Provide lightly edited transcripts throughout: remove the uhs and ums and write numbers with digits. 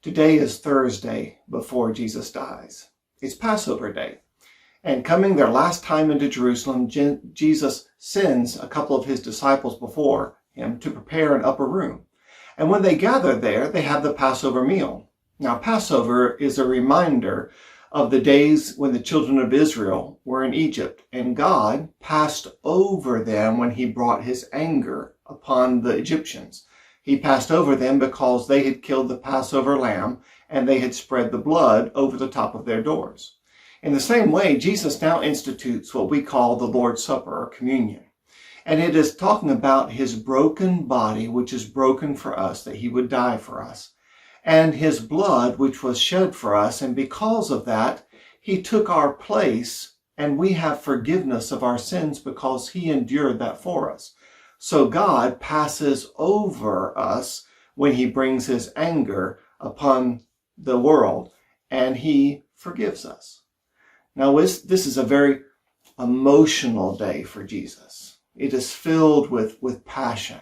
Today is Thursday before Jesus dies. It's Passover Day. And coming their last time into Jerusalem, Jesus sends a couple of his disciples before him to prepare an upper room. And when they gather there, they have the Passover meal. Now, Passover is a reminder of the days when the children of Israel were in Egypt, and God passed over them when he brought his anger upon the Egyptians. He passed over them because they had killed the Passover lamb and they had spread the blood over the top of their doors. In the same way, Jesus now institutes what we call the Lord's Supper or communion. And it is talking about his broken body, which is broken for us, that he would die for us, and his blood, which was shed for us. And because of that, he took our place, and we have forgiveness of our sins because he endured that for us. So God passes over us when he brings his anger upon the world, and he forgives us. Now, this is a very emotional day for Jesus. It is filled with passion.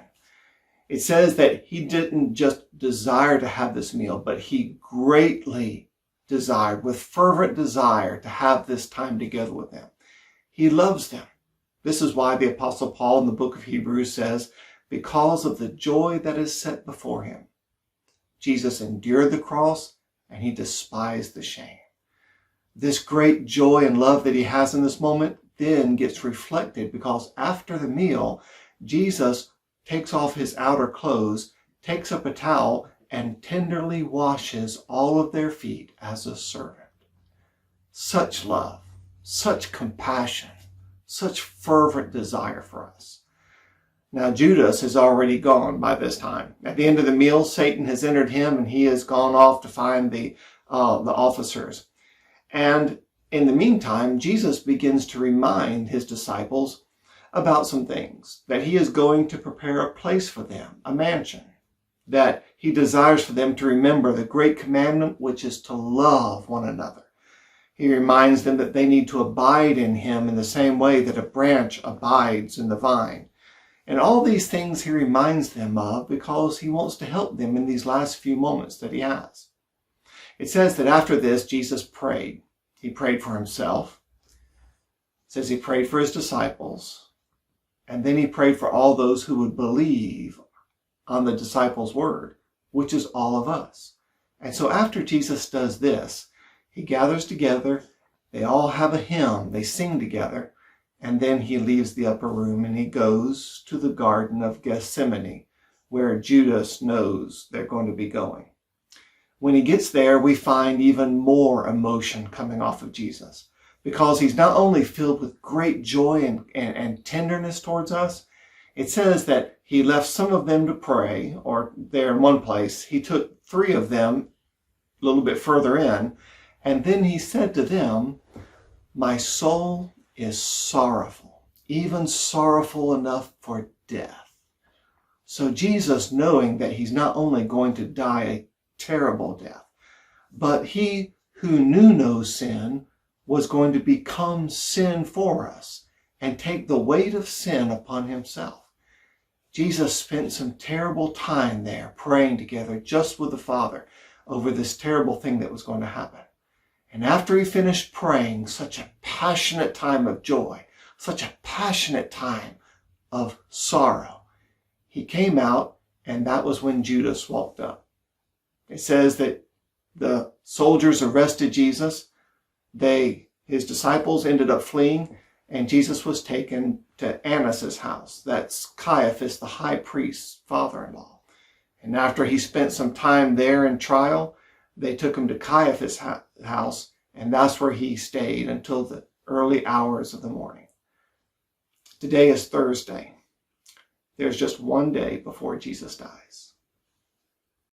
It says that he didn't just desire to have this meal, but he greatly desired, with fervent desire, to have this time together with them. He loves them. This is why the Apostle Paul in the book of Hebrews says, because of the joy that is set before him, Jesus endured the cross and he despised the shame. This great joy and love that he has in this moment then gets reflected because after the meal, Jesus takes off his outer clothes, takes up a towel, and tenderly washes all of their feet as a servant. Such love, such compassion, such fervent desire for us. Now, Judas has already gone by this time. At the end of the meal, Satan has entered him and he has gone off to find the officers. And in the meantime, Jesus begins to remind his disciples about some things, that he is going to prepare a place for them, a mansion, that he desires for them to remember the great commandment, which is to love one another. He reminds them that they need to abide in him in the same way that a branch abides in the vine. And all these things he reminds them of because he wants to help them in these last few moments that he has. It says that after this, Jesus prayed. He prayed for himself. It says he prayed for his disciples. And then he prayed for all those who would believe on the disciples' word, which is all of us. And so after Jesus does this, he gathers together, they all have a hymn, they sing together, and then he leaves the upper room and he goes to the Garden of Gethsemane, where Judas knows they're going to be going. When he gets there, we find even more emotion coming off of Jesus, because he's not only filled with great joy and tenderness towards us. It says that he left some of them to pray, or there in one place. He took 3 of them a little bit further in, and then he said to them, "My soul is sorrowful, even sorrowful enough for death." So Jesus, knowing that he's not only going to die a terrible death, but he who knew no sin was going to become sin for us and take the weight of sin upon himself. Jesus spent some terrible time there praying together just with the Father over this terrible thing that was going to happen. And after he finished praying, such a passionate time of joy, such a passionate time of sorrow, he came out, and that was when Judas walked up. It says that the soldiers arrested Jesus. His disciples ended up fleeing, and Jesus was taken to Annas' house. That's Caiaphas, the high priest's father-in-law. And after he spent some time there in trial, they took him to Caiaphas' house, and that's where he stayed until the early hours of the morning. Today is Thursday. There's just one day before Jesus dies.